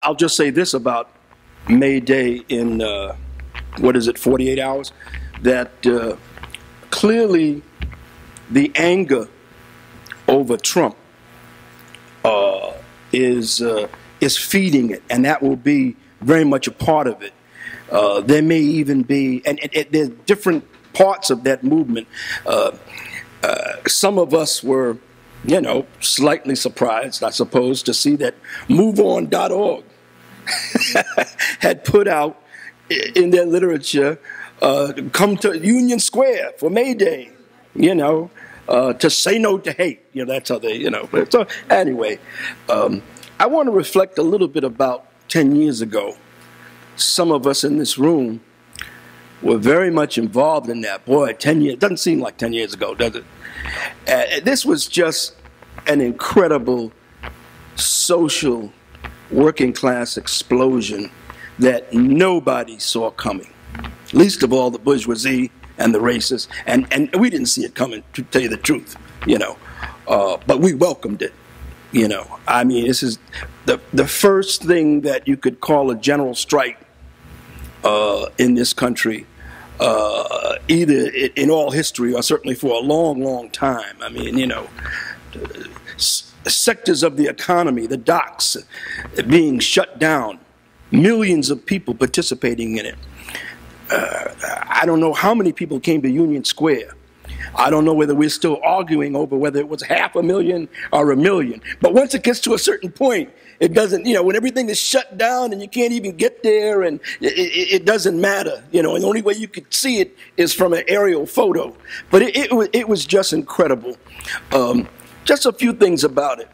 I'll just say this about May Day in, 48 hours? That clearly the anger over Trump is feeding it, and that will be very much a part of it. There may even be, and there's different parts of that movement. Some of us were, slightly surprised, I suppose, to see that MoveOn.org had put out in their literature, come to Union Square for May Day, to say no to hate. That's how they, So anyway, I want to reflect a little bit about 10 years ago. Some of us in this room were very much involved in that. Boy, 10 years, doesn't seem like 10 years ago, does it? This was just an incredible social working class explosion that nobody saw coming, least of all the bourgeoisie and the racists, and we didn't see it coming, to tell you the truth, but we welcomed it, I mean, this is the first thing that you could call a general strike in this country, either in all history or certainly for a long, long time. I mean, sectors of the economy, the docks being shut down, millions of people participating in it. I don't know how many people came to Union Square. I don't know whether we're still arguing over whether it was 500,000 or 1 million. But once it gets to a certain point, it doesn't, when everything is shut down and you can't even get there, and it doesn't matter, and the only way you could see it is from an aerial photo. But it was just incredible. Just a few things about it.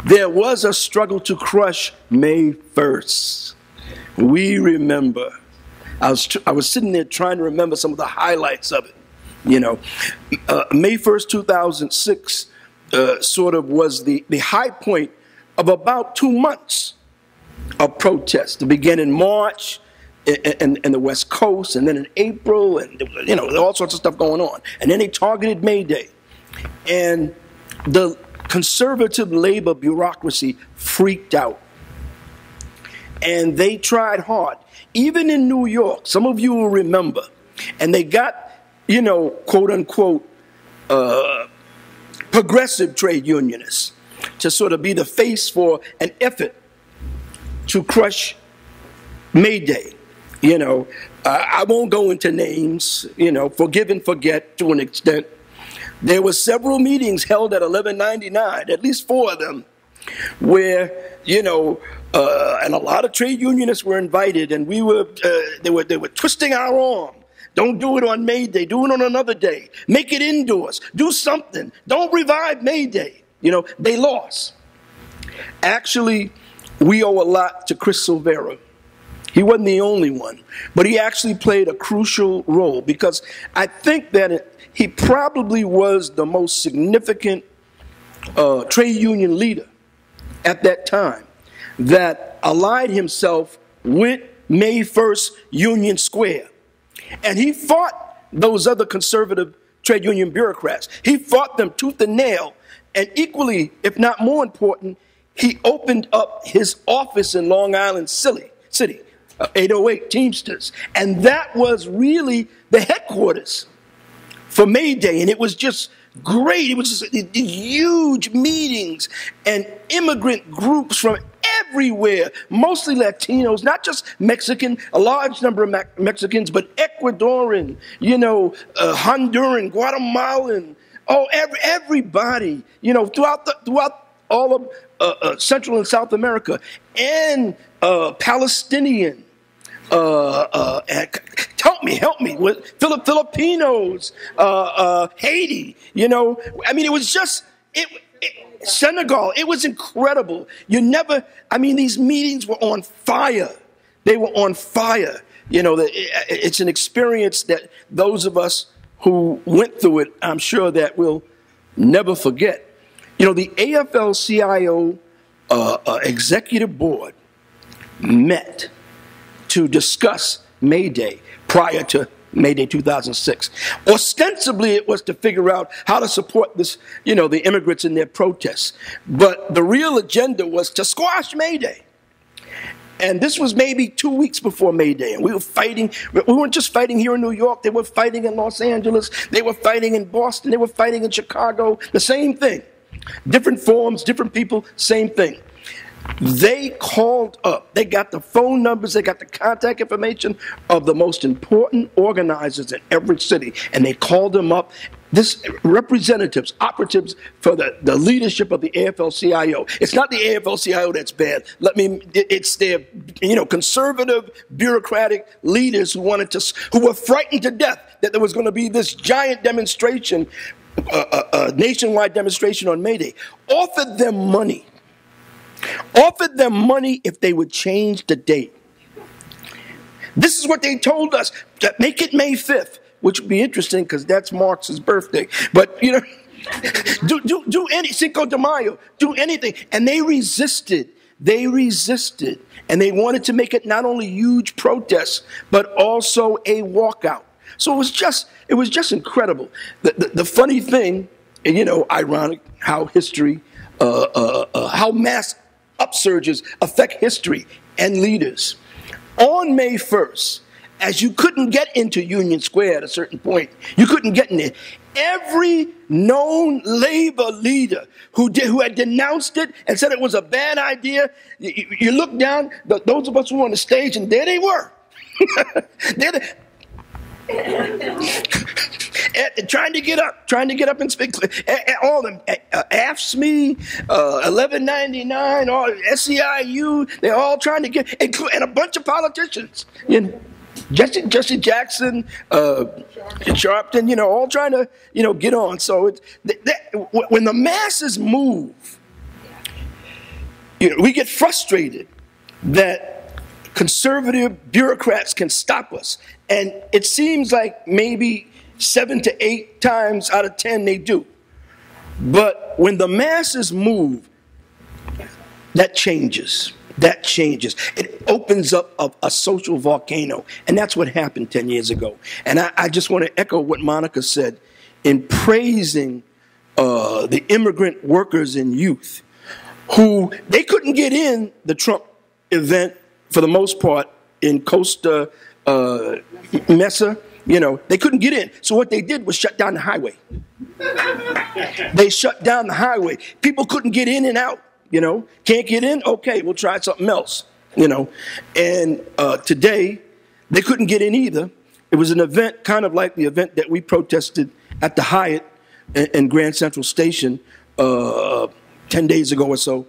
There was a struggle to crush May 1st. We remember. I was sitting there trying to remember some of the highlights of it. May 1st, 2006 sort of was the high point of about 2 months of protests. To begin in March in the West Coast, and then in April, and all sorts of stuff going on. And then they targeted May Day. And the conservative labor bureaucracy freaked out. And they tried hard. Even in New York, some of you will remember, and they got, quote unquote, progressive trade unionists to sort of be the face for an effort to crush May Day. I won't go into names, forgive and forget to an extent. There were several meetings held at 1199, at least 4 of them, where, and a lot of trade unionists were invited, and they were twisting our arm. Don't do it on May Day. Do it on another day. Make it indoors. Do something. Don't revive May Day. They lost. Actually, we owe a lot to Chris Silvera. He wasn't the only one, but he actually played a crucial role, because I think that he probably was the most significant trade union leader at that time that allied himself with May 1st Union Square. And he fought those other conservative trade union bureaucrats. He fought them tooth and nail. And equally, if not more important, he opened up his office in Long Island City, 808 Teamsters. And that was really the headquarters for May Day. And it was just great. It was just these huge meetings and immigrant groups from everywhere, mostly Latinos, not just Mexican, a large number of Mexicans, but Ecuadorian, Honduran, Guatemalan, everybody, throughout all of Central and South America, and Palestinian. Help me with Filipinos, Haiti, it was just, Senegal, it was incredible. These meetings were on fire. They were on fire. It's an experience that those of us who went through it, I'm sure that we'll never forget. The AFL-CIO executive board met to discuss May Day prior to May Day 2006. Ostensibly, it was to figure out how to support this, the immigrants in their protests. But the real agenda was to squash May Day. And this was maybe 2 weeks before May Day. And we were fighting. We weren't just fighting here in New York. They were fighting in Los Angeles. They were fighting in Boston. They were fighting in Chicago. The same thing. Different forms, different people, same thing. They called up. They got the phone numbers. They got the contact information of the most important organizers in every city. And they called them up. This representatives, operatives for the leadership of the AFL-CIO. It's not the AFL-CIO that's bad. It's their, conservative, bureaucratic leaders who were frightened to death that there was going to be this giant demonstration, a nationwide demonstration on May Day. Offered them money if they would change the date. This is what they told us, that make it May 5th. Which would be interesting because that's Marx's birthday. But, do any Cinco de Mayo, do anything. And they resisted. And they wanted to make it not only huge protests, but also a walkout. So it was just incredible. The funny thing, ironic how history, how mass upsurges affect history and leaders. On May 1st, as you couldn't get into Union Square at a certain point, you couldn't get in there. Every known labor leader who had denounced it and said it was a bad idea, you look down, those of us who were on the stage, and there they were. Trying to get up and speak. All of them, AFSCME, 1199, all SEIU, they're all trying to get, and a bunch of politicians, Jesse Jackson, Sharpton, all trying to, get on. So when the masses move, we get frustrated that conservative bureaucrats can stop us. And it seems like maybe 7 to 8 times out of 10 they do. But when the masses move, that changes. It opens up a social volcano. And that's what happened 10 years ago. And I just want to echo what Monica said in praising the immigrant workers and youth who, they couldn't get in the Trump event for the most part in Costa Mesa. They couldn't get in. So what they did was shut down the highway. They shut down the highway. People couldn't get in and out. Can't get in? Okay, we'll try something else, And today, they couldn't get in either. It was an event kind of like the event that we protested at the Hyatt in Grand Central Station 10 days ago or so.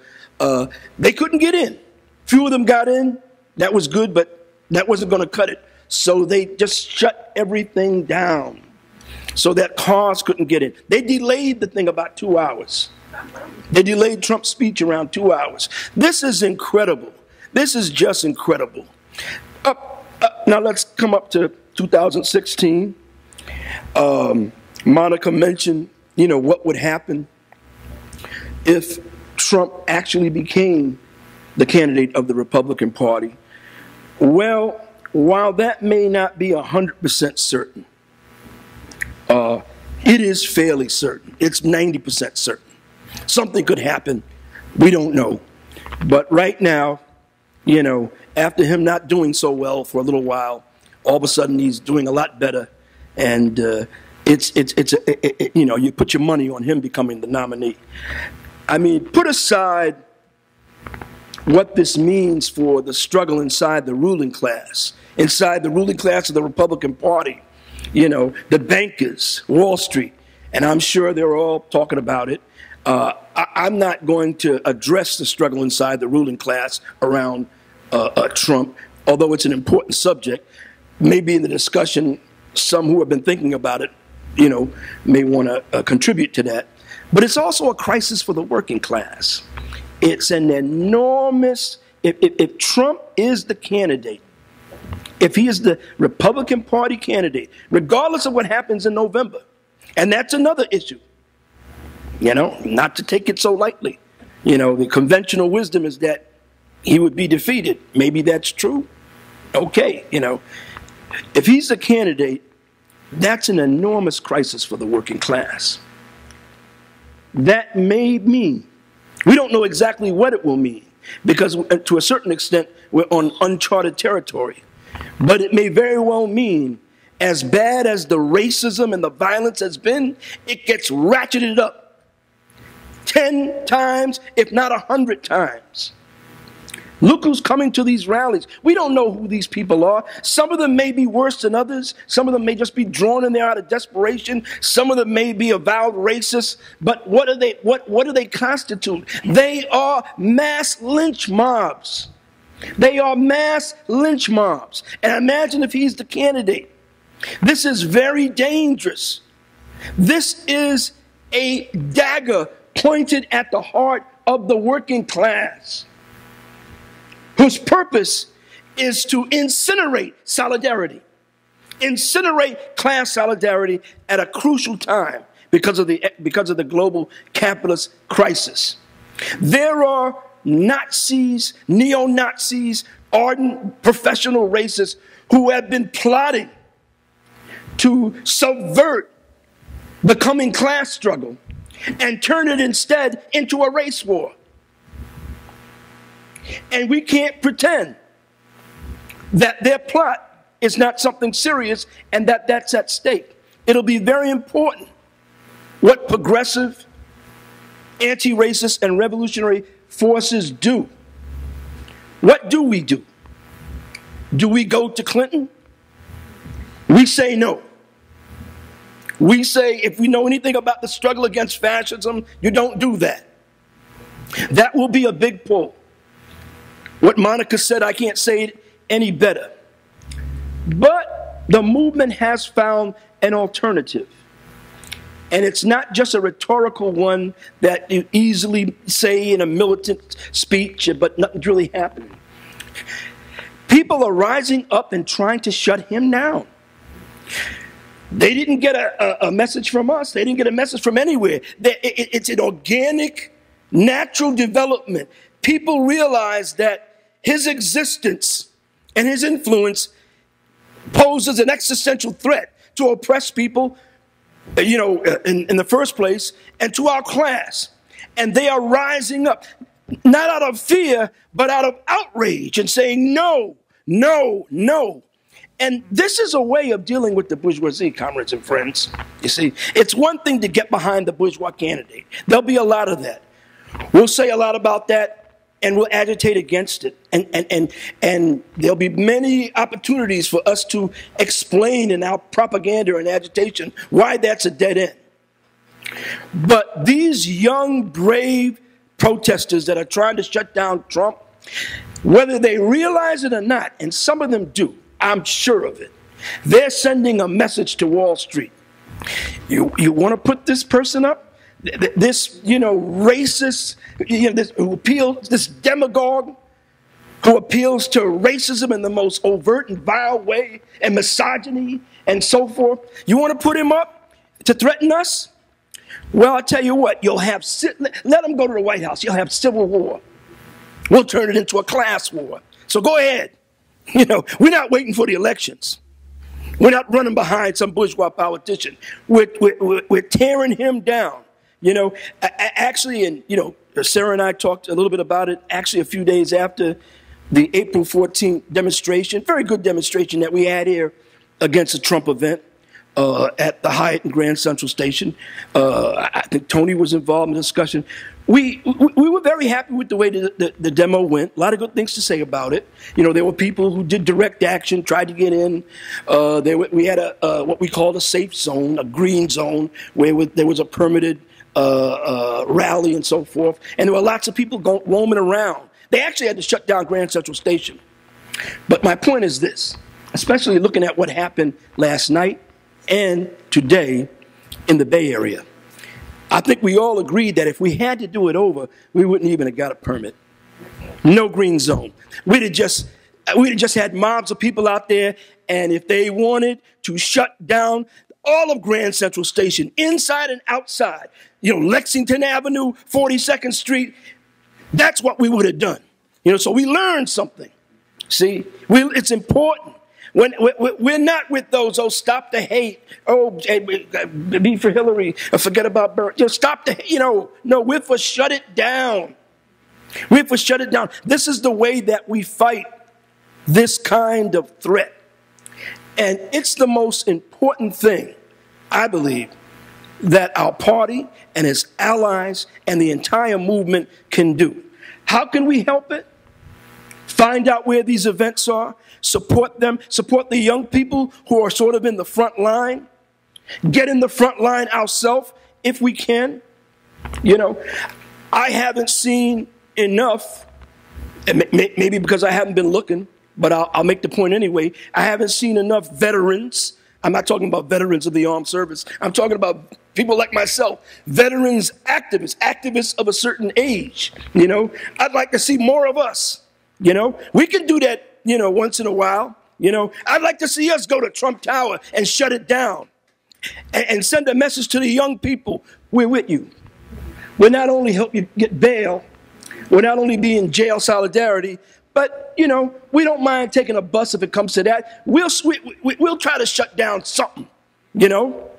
They couldn't get in. Few of them got in. That was good, but that wasn't going to cut it. So they just shut everything down so that cars couldn't get in. They delayed the thing about 2 hours. They delayed Trump's speech around 2 hours. This is incredible. This is just incredible. Now let's come up to 2016. Monica mentioned, what would happen if Trump actually became the candidate of the Republican Party. Well, while that may not be 100% certain, it is fairly certain. It's 90% certain. Something could happen. We don't know. But right now, after him not doing so well for a little while, all of a sudden he's doing a lot better. And you put your money on him becoming the nominee. I mean, put aside what this means for the struggle inside the ruling class of the Republican Party, the bankers, Wall Street, and I'm sure they're all talking about it. I'm not going to address the struggle inside the ruling class around Trump, although it's an important subject. Maybe in the discussion, some who have been thinking about it, may want to contribute to that. But it's also a crisis for the working class. It's an enormous, if Trump is the candidate, if he is the Republican Party candidate, regardless of what happens in November, and that's another issue, not to take it so lightly. The conventional wisdom is that he would be defeated. Maybe that's true. Okay, if he's the candidate, that's an enormous crisis for the working class. That may mean, we don't know exactly what it will mean, because to a certain extent, we're on uncharted territory. But it may very well mean, as bad as the racism and the violence has been, it gets ratcheted up 10 times, if not 100 times. Look who's coming to these rallies. We don't know who these people are. Some of them may be worse than others. Some of them may just be drawn in there out of desperation. Some of them may be avowed racists. But what do they constitute? They are mass lynch mobs. They are mass lynch mobs. And imagine if he's the candidate. This is very dangerous. This is a dagger pointed at the heart of the working class, whose purpose is to incinerate solidarity, incinerate class solidarity at a crucial time because of the global capitalist crisis. There are Nazis, neo-Nazis, ardent professional racists who have been plotting to subvert the coming class struggle and turn it instead into a race war. And we can't pretend that their plot is not something serious and that that's at stake. It'll be very important what progressive, anti-racist, and revolutionary forces do. What do we do? Do we go to Clinton? We say no. We say if we know anything about the struggle against fascism, you don't do that. That will be a big pull. What Monica said, I can't say it any better. But the movement has found an alternative. And it's not just a rhetorical one that you easily say in a militant speech, but nothing's really happening. People are rising up and trying to shut him down. They didn't get a message from us. They didn't get a message from anywhere. It's an organic, natural development. People realize that his existence and his influence poses an existential threat to oppress people, in the first place, and to our class. And they are rising up, not out of fear, but out of outrage and saying, no, no, no. And this is a way of dealing with the bourgeoisie, comrades and friends. You see, it's one thing to get behind the bourgeois candidate. There'll be a lot of that. We'll say a lot about that, and we'll agitate against it. And there'll be many opportunities for us to explain in our propaganda and agitation why that's a dead end. But these young, brave protesters that are trying to shut down Trump, whether they realize it or not, and some of them do, I'm sure of it, they're sending a message to Wall Street. You want to put this person up? This, racist, this demagogue who appeals to racism in the most overt and vile way, and misogyny and so forth. You want to put him up to threaten us? Well, I'll tell you what, let him go to the White House. You'll have civil war. We'll turn it into a class war. So go ahead. We're not waiting for the elections. We're not running behind some bourgeois politician. We're tearing him down. Actually, and Sarah and I talked a little bit about it. Actually, a few days after the April 14th demonstration, very good demonstration that we had here against the Trump event at the Hyatt and Grand Central Station. I think Tony was involved in the discussion. We were very happy with the way the demo went. A lot of good things to say about it. There were people who did direct action, tried to get in. We had what we called a safe zone, a green zone, where there was a permitted rally and so forth. And there were lots of people roaming around. They actually had to shut down Grand Central Station. But my point is this, especially looking at what happened last night and today in the Bay Area. I think we all agreed that if we had to do it over, we wouldn't even have got a permit. No green zone. We'd have just had mobs of people out there, and if they wanted to shut down all of Grand Central Station, inside and outside, Lexington Avenue, 42nd Street, that's what we would have done. So we learned something. See, it's important. We're not with those, stop the hate, be for Hillary, or forget about Bernie. Stop the hate, no, we're for shut it down. We're for shut it down. This is the way that we fight this kind of threat. And it's the most important thing, I believe, that our party and its allies and the entire movement can do. How can we help it? Find out where these events are, support them, support the young people who are sort of in the front line, get in the front line ourselves if we can. You know, I haven't seen enough, maybe because I haven't been looking, but I'll make the point anyway. I haven't seen enough veterans. I'm not talking about veterans of the armed service. I'm talking about people like myself, veterans, activists of a certain age. You know, I'd like to see more of us. You know, we can do that, you know, once in a while. You know, I'd like to see us go to Trump Tower and shut it down and send a message to the young people. We're with you. We'll not only help you get bail, we'll not only be in jail solidarity, but, you know, we don't mind taking a bus if it comes to that. We'll try to shut down something, you know.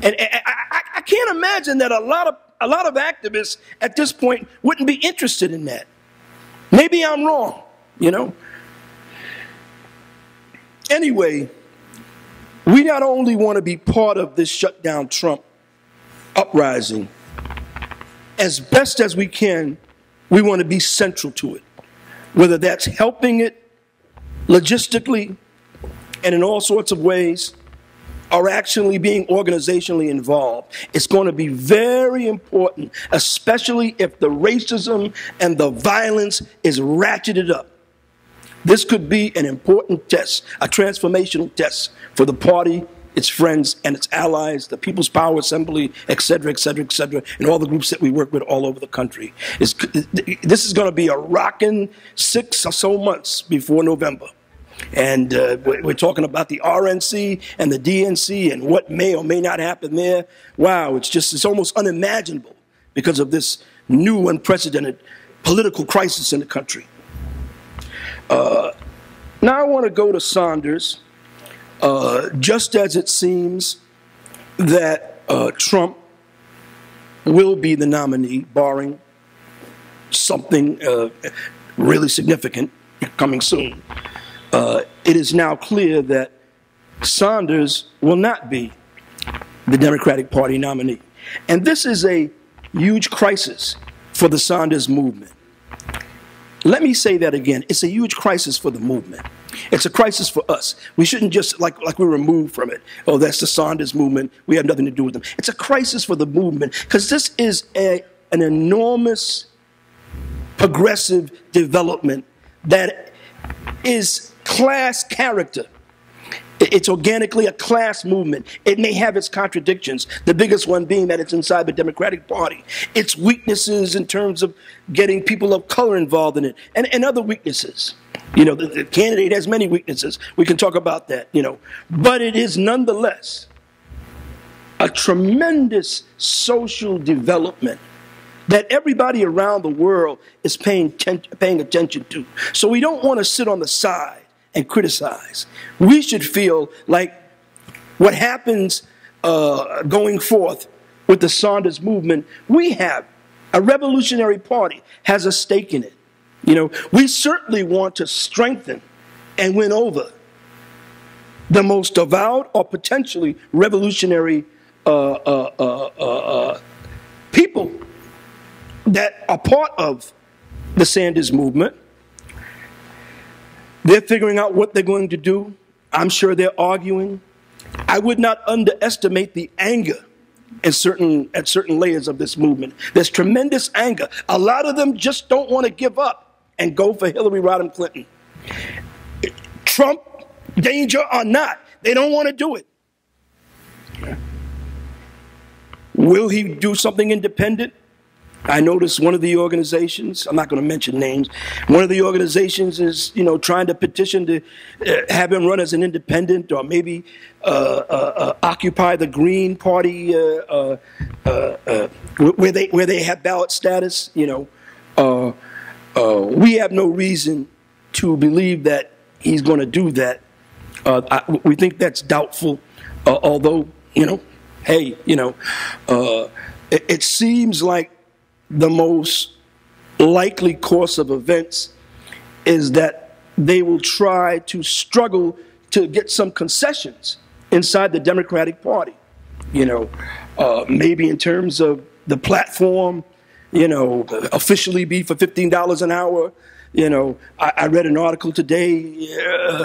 And I can't imagine that a lot of activists at this point wouldn't be interested in that. Maybe I'm wrong, you know. Anyway, we not only want to be part of this shut down Trump uprising, as best as we can, we want to be central to it. Whether that's helping it logistically and in all sorts of ways, or actually being organizationally involved. It's going to be very important, especially if the racism and the violence is ratcheted up. This could be an important test, a transformational test for the party, its friends, and its allies, the People's Power Assembly, et cetera, and all the groups that we work with all over the country. This is going to be a rocking 6 or so months before November. And we're talking about the RNC and the DNC and what may or may not happen there. Wow, it's almost unimaginable because of this new unprecedented political crisis in the country. Now I want to go to Sanders. Just as it seems that Trump will be the nominee, barring something really significant coming soon, it is now clear that Sanders will not be the Democratic Party nominee. And this is a huge crisis for the Sanders movement. Let me say that again. It's a huge crisis for the movement. It's a crisis for us. We shouldn't just, like we're removed from it. Oh, that's the Sanders movement. We have nothing to do with them. It's a crisis for the movement because this is an enormous progressive development that is class character. It's organically a class movement. It may have its contradictions, the biggest one being that it's inside the Democratic Party. Its weaknesses in terms of getting people of color involved in it, and other weaknesses. You know, the candidate has many weaknesses. We can talk about that, you know. But it is nonetheless a tremendous social development that everybody around the world is paying attention to. So we don't want to sit on the side and criticize. We should feel like what happens going forth with the Sanders movement, we have a revolutionary party, has a stake in it. You know, we certainly want to strengthen and win over the most avowed or potentially revolutionary people that are part of the Sanders movement. They're figuring out what they're going to do. I'm sure they're arguing. I would not underestimate the anger at certain layers of this movement. There's tremendous anger. A lot of them just don't want to give up and go for Hillary Rodham Clinton. Trump, danger or not, they don't want to do it. Will he do something independent? I noticed one of the organizations, I'm not going to mention names, one of the organizations is, you know, trying to petition to have him run as an independent or maybe occupy the Green Party where they have ballot status, you know. We have no reason to believe that he's going to do that. We think that's doubtful, although, you know, hey, you know, it seems like the most likely course of events is that they will try to struggle to get some concessions inside the Democratic Party. Maybe in terms of the platform, officially be for $15 an hour. I read an article today.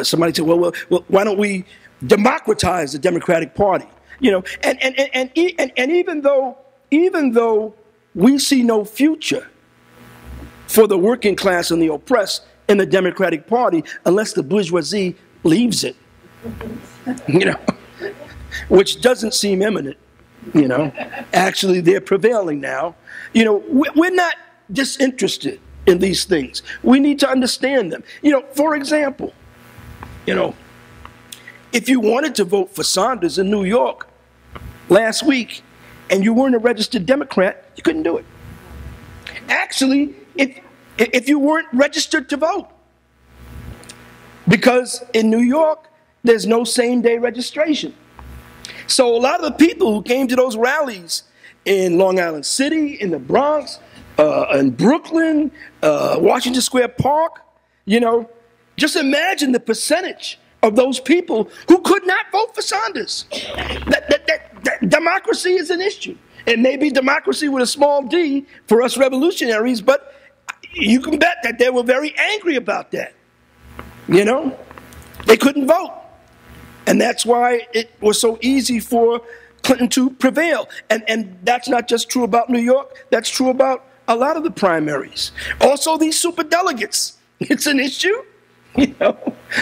Somebody said, well, why don't we democratize the Democratic Party? And even though we see no future for the working class and the oppressed in the Democratic Party unless the bourgeoisie leaves it, which doesn't seem imminent. Actually, they're prevailing now. We're not disinterested in these things. We need to understand them. For example, if you wanted to vote for Sanders in New York last week and you weren't a registered Democrat, you couldn't do it. Actually, if you weren't registered to vote, because in New York, there's no same-day registration. So a lot of the people who came to those rallies in Long Island City, in the Bronx, in Brooklyn, Washington Square Park, just imagine the percentage of those people who could not vote for Sanders. That democracy is an issue. It may be democracy with a small d for us revolutionaries, but you can bet that they were very angry about that. They couldn't vote. And that's why it was so easy for Clinton to prevail. And that's not just true about New York. That's true about a lot of the primaries. Also, these superdelegates. It's an issue.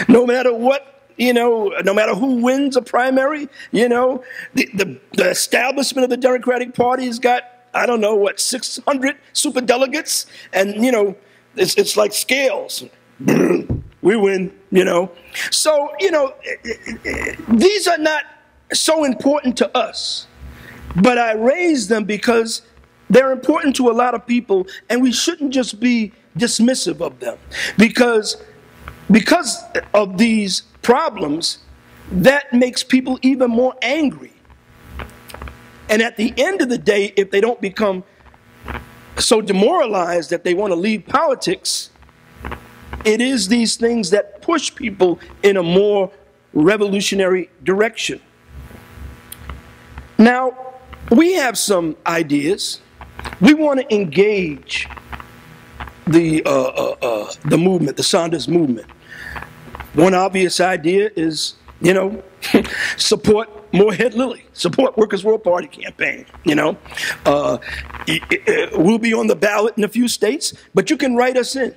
No matter what, no matter who wins a primary, the establishment of the Democratic Party has got, 600 superdelegates. And, it's like scales. We win, So, these are not so important to us, but I raise them because they're important to a lot of people, and we shouldn't just be dismissive of them. Because of these problems, that makes people even more angry. And at the end of the day, if they don't become so demoralized that they want to leave politics, it is these things that push people in a more revolutionary direction. Now, we have some ideas. We want to engage the movement, the Sanders movement. One obvious idea is, support Morehead Lilly, support Workers' World Party campaign. We'll be on the ballot in a few states, but you can write us in.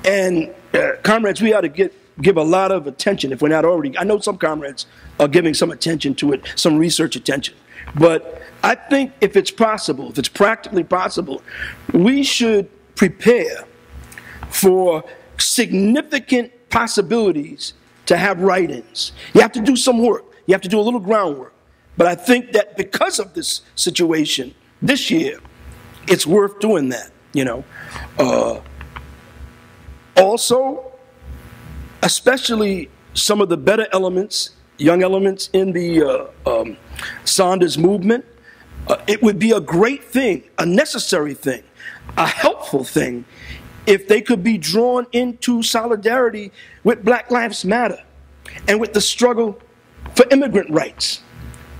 And comrades, we ought to give a lot of attention if we're not already. I know some comrades are giving some attention to it, some research attention. But I think if it's possible, if it's practically possible, we should prepare for significant possibilities to have write-ins. You have to do some work. You have to do a little groundwork. But I think that because of this situation this year, it's worth doing that, Also, especially some of the better elements, young elements in the Sanders movement, it would be a great thing, a necessary thing, a helpful thing, if they could be drawn into solidarity with Black Lives Matter and with the struggle for immigrant rights.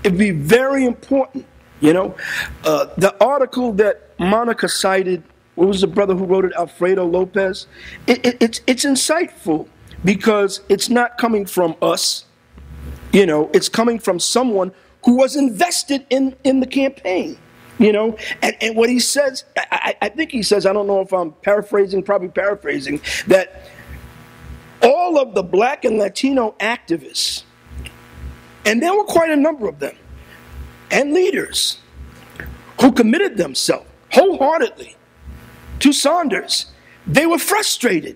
It'd be very important, The article that Monica cited, what was the brother who wrote it, Alfredo Lopez? It's insightful because it's not coming from us. It's coming from someone who was invested in the campaign. And what he says, I think he says, I don't know if I'm paraphrasing, probably paraphrasing, that all of the Black and Latino activists, and there were quite a number of them, and leaders who committed themselves wholeheartedly to Sanders, they were frustrated.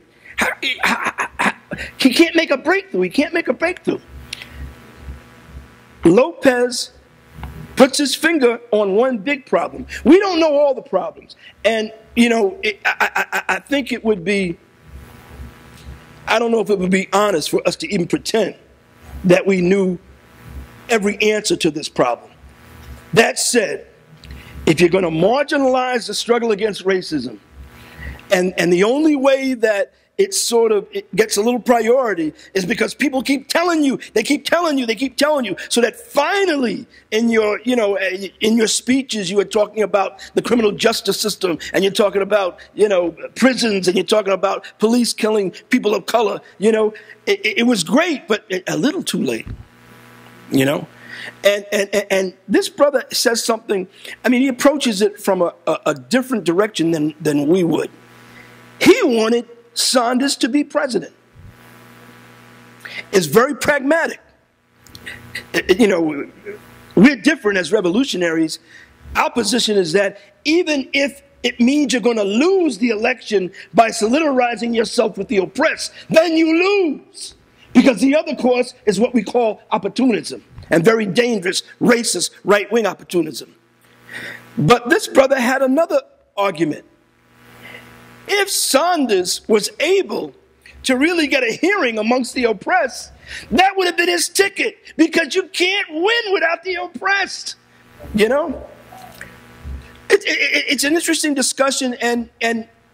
He can't make a breakthrough. He can't make a breakthrough. Lopez puts his finger on one big problem. We don't know all the problems. And, I think it would be, I don't know if it would be honest for us to even pretend that we knew every answer to this problem. That said, if you're going to marginalize the struggle against racism, and the only way that it gets a little priority is because people keep telling you, they keep telling you, so that finally in your speeches you are talking about the criminal justice system, and you're talking about, prisons, and you're talking about police killing people of color. It was great, but a little too late, And this brother says something, he approaches it from a different direction than we would. He wanted Sanders to be president. It's very pragmatic. We're different as revolutionaries. Our position is that even if it means you're going to lose the election by solidarizing yourself with the oppressed, then you lose. Because the other course is what we call opportunism, and very dangerous, racist, right-wing opportunism. But this brother had another argument. If Sanders was able to really get a hearing amongst the oppressed, that would have been his ticket, because you can't win without the oppressed. It's an interesting discussion, and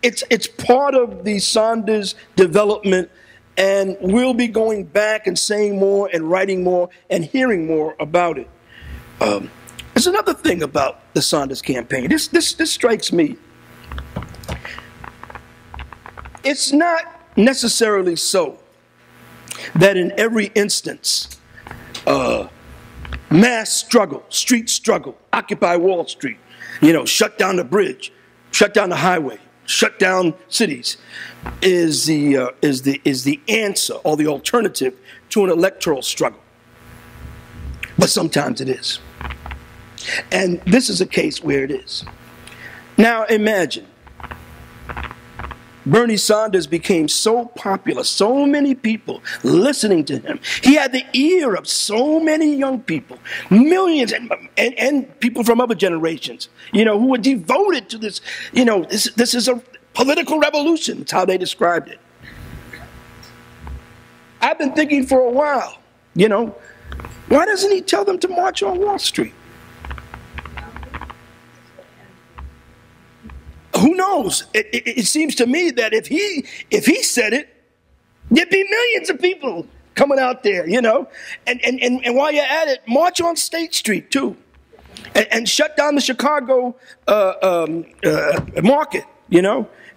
it's part of the Sanders development, and we'll be going back and saying more and writing more and hearing more about it. There's another thing about the Sanders campaign. This strikes me. It's not necessarily so that in every instance, mass struggle, street struggle, Occupy Wall Street, shut down the bridge, shut down the highway, shut down cities, is the answer or the alternative to an electoral struggle. But sometimes it is. And this is a case where it is. Now imagine, Bernie Sanders became so popular, so many people listening to him. He had the ear of so many young people, millions, and people from other generations, who were devoted to this. This is a political revolution. That's how they described it. I've been thinking for a while, why doesn't he tell them to march on Wall Street? Who knows? It seems to me that if he said it, there'd be millions of people coming out there, And while you're at it, march on State Street too, and shut down the Chicago market,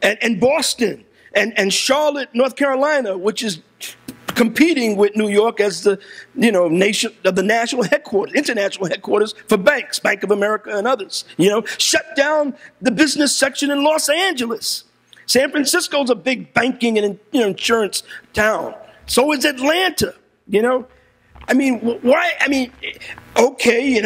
and Boston and Charlotte, North Carolina, which is competing with New York as the national headquarters, international headquarters for banks, Bank of America and others. Shut down the business section in Los Angeles. San Francisco's a big banking and insurance town. So is Atlanta. Why? Okay,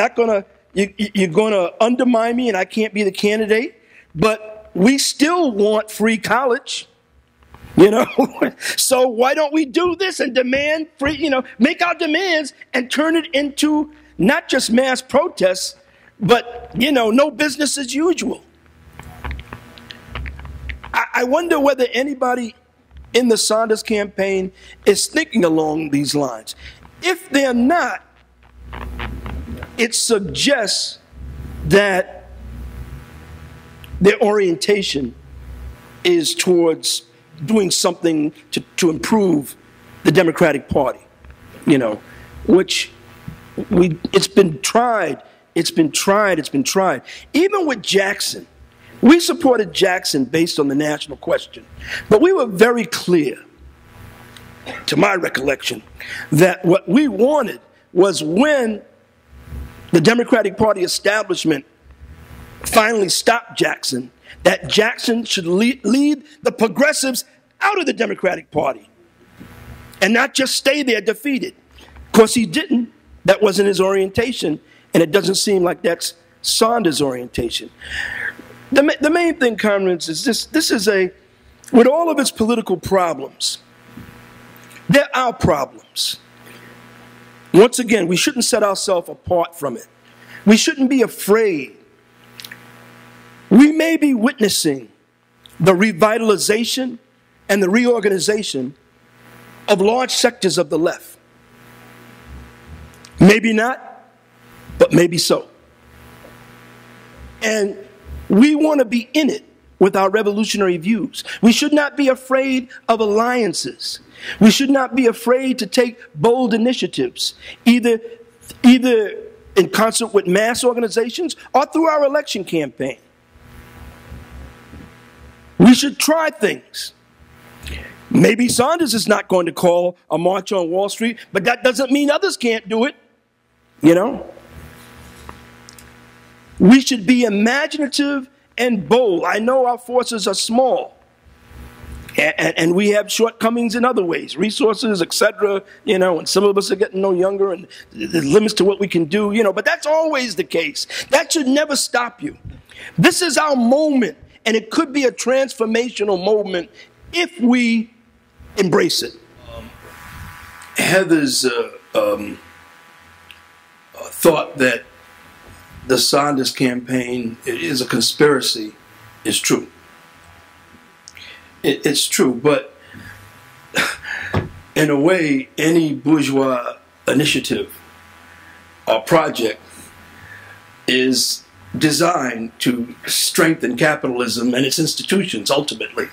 you're gonna undermine me, and I can't be the candidate, but we still want free college. So why don't we do this and demand free, make our demands and turn it into not just mass protests, but, no business as usual. I wonder whether anybody in the Sanders campaign is thinking along these lines. If they're not, it suggests that their orientation is towards doing something to improve the Democratic Party, which it's been tried. Even with Jackson, we supported Jackson based on the national question, but we were very clear, to my recollection, that what we wanted was when the Democratic Party establishment finally stopped Jackson, that Jackson should lead the progressives out of the Democratic Party and not just stay there defeated. Of course, he didn't. That wasn't his orientation, and it doesn't seem like that's Sanders' orientation. The main thing, comrades, is this is with all of its political problems, they're our problems. Once again, we shouldn't set ourselves apart from it. We shouldn't be afraid. We may be witnessing the revitalization and the reorganization of large sectors of the left. Maybe not, but maybe so. And we want to be in it with our revolutionary views. We should not be afraid of alliances. We should not be afraid to take bold initiatives, either in concert with mass organizations or through our election campaign. We should try things. Maybe Sanders is not going to call a march on Wall Street, but that doesn't mean others can't do it, you know? We should be imaginative and bold. I know our forces are small, and we have shortcomings in other ways, resources, etc., you know, and some of us are getting no younger, and there's limits to what we can do, you know, but that's always the case. That should never stop you. This is our moment, and it could be a transformational moment if we embrace it. Heather's thought that the Sanders campaign is a conspiracy is true. It's true, but in a way, any bourgeois initiative or project is designed to strengthen capitalism and its institutions ultimately,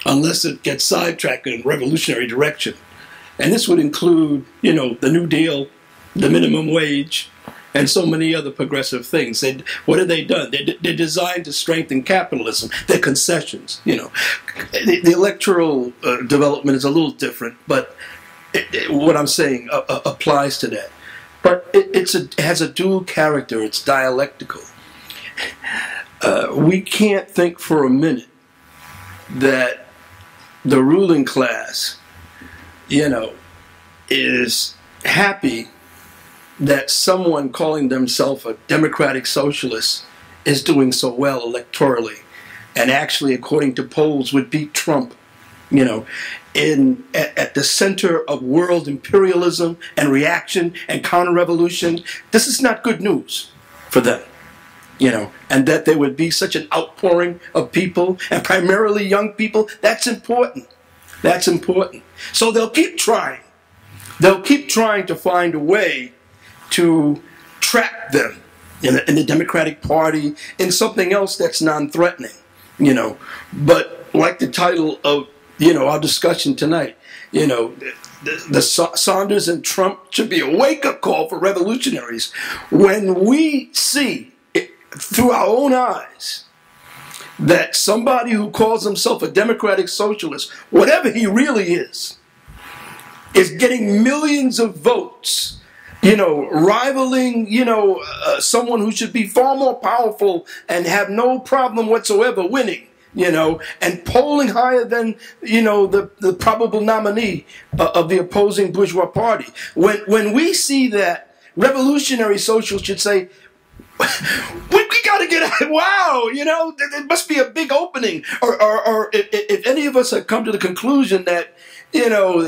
unless it gets sidetracked in a revolutionary direction. And this would include, you know, the New Deal, the minimum wage, and so many other progressive things. What have they done? They're designed to strengthen capitalism. They're concessions, you know. The electoral development is a little different, but what I'm saying applies to that. But it has a dual character. It's dialectical. We can't think for a minute that the ruling class, you know, is happy that someone calling themselves a democratic socialist is doing so well electorally and actually, according to polls, would beat Trump, you know, at the center of world imperialism and reaction and counter-revolution. This is not good news for them, you know, and that there would be such an outpouring of people, and primarily young people. That's important. That's important. So they'll keep trying. They'll keep trying to find a way to trap them in the Democratic Party in something else that's non-threatening, you know. But like the title of, you know, our discussion tonight, you know, the Sanders and Trump should be a wake-up call for revolutionaries. When we see it through our own eyes that somebody who calls himself a democratic socialist, whatever he really is getting millions of votes, you know, rivaling, you know, someone who should be far more powerful and have no problem whatsoever winning, you know, and polling higher than, you know, the probable nominee of the opposing bourgeois party. When we see that, revolutionary socialists should say, we got to get out. Wow, you know, there must be a big opening. Or if any of us have come to the conclusion that, you know,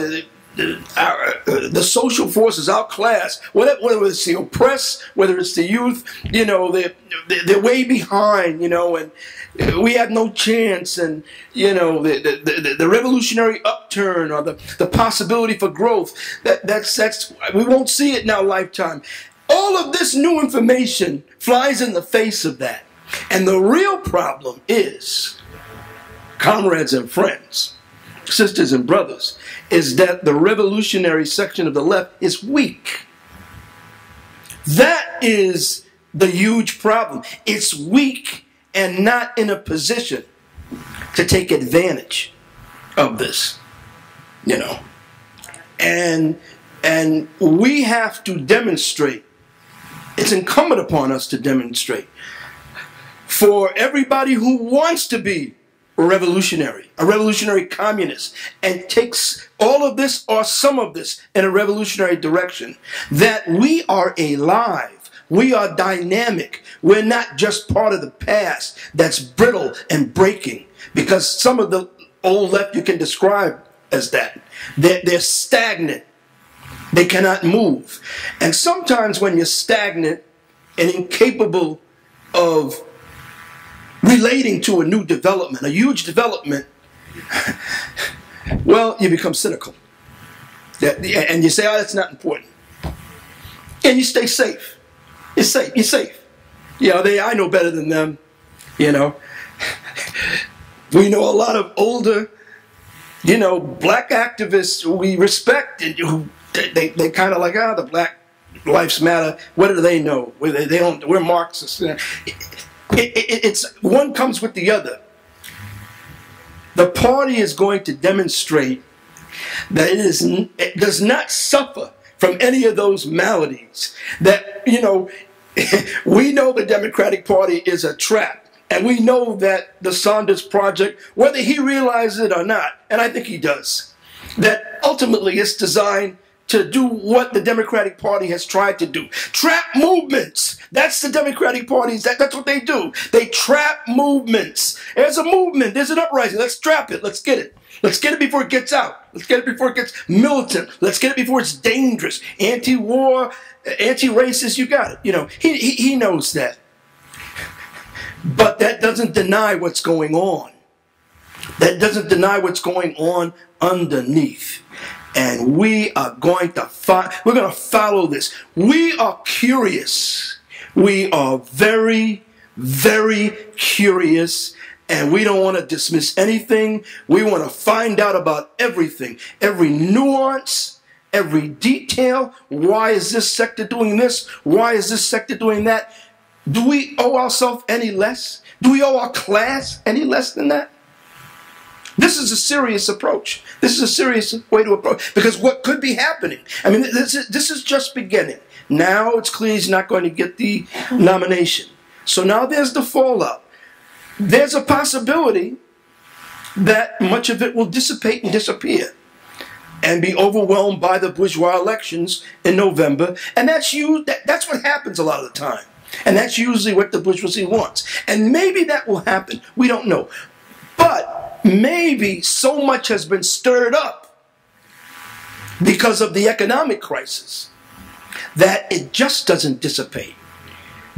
the social forces outclass, whether it's the oppressed, whether it's the youth, you know, they're way behind, you know, and we have no chance, and, you know, the revolutionary upturn or the possibility for growth, that's we won't see it in our lifetime. All of this new information flies in the face of that. And the real problem is, comrades and friends, sisters and brothers, is that the revolutionary section of the left is weak. That is the huge problem. It's weak and not in a position to take advantage of this, you know. And we have to demonstrate, it's incumbent upon us to demonstrate, for everybody who wants to be a revolutionary communist, and takes all of this or some of this in a revolutionary direction, that we are alive, we are dynamic, we're not just part of the past that's brittle and breaking, because some of the old left you can describe as that. They're stagnant, they cannot move. And sometimes when you're stagnant and incapable of relating to a new development, a huge development, well, you become cynical. And you say, oh, that's not important. And you stay safe. You're safe. You're safe. You know, I know better than them. You know, We know a lot of older, black activists who we respect, and who they kind of like, the Black Lives Matter. What do they know? They don't. We're Marxists. It's one comes with the other. The party is going to demonstrate that it does not suffer from any of those maladies. That we know the Democratic Party is a trap. And we know that the Saunders Project, whether he realizes it or not, and I think he does, that ultimately it's designed to do what the Democratic Party has tried to do. Trap movements. That's the Democratic Party. That's what they do. They trap movements. There's a movement. There's an uprising. Let's trap it. Let's get it. Let's get it before it gets out. Let's get it before it gets militant. Let's get it before it's dangerous. Anti-war, anti-racist, you got it. He knows that. But that doesn't deny what's going on. That doesn't deny what's going on underneath. And we are going to follow this. We are curious. We are very, very curious. And we don't want to dismiss anything. We want to find out about everything. Every nuance, every detail. Why is this sector doing this? Why is this sector doing that? Do we owe ourselves any less? Do we owe our class any less than that? This is a serious approach. This is a serious way to approach. Because what could be happening? I mean, this is just beginning. Now it's clear he's not going to get the nomination. So now there's the fallout. There's a possibility that much of it will dissipate and disappear and be overwhelmed by the bourgeois elections in November. And that's what happens a lot of the time. And that's usually what the bourgeoisie wants. And maybe that will happen. We don't know. But maybe so much has been stirred up because of the economic crisis that it just doesn't dissipate.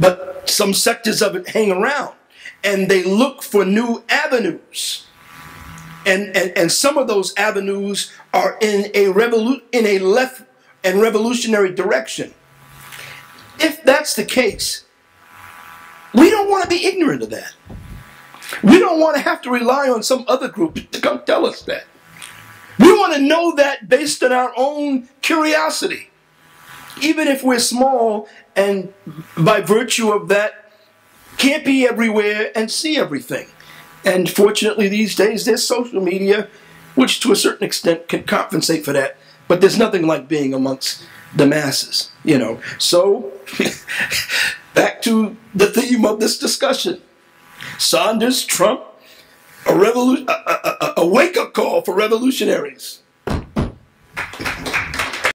But some sectors of it hang around and they look for new avenues. And some of those avenues are in a left and revolutionary direction. If that's the case, we don't want to be ignorant of that. We don't want to have to rely on some other group to come tell us that. We want to know that based on our own curiosity. Even if we're small and by virtue of that can't be everywhere and see everything. And fortunately these days there's social media, which to a certain extent can compensate for that. But there's nothing like being amongst the masses, So, back to the theme of this discussion. Saunders, Trump, a wake-up call for revolutionaries.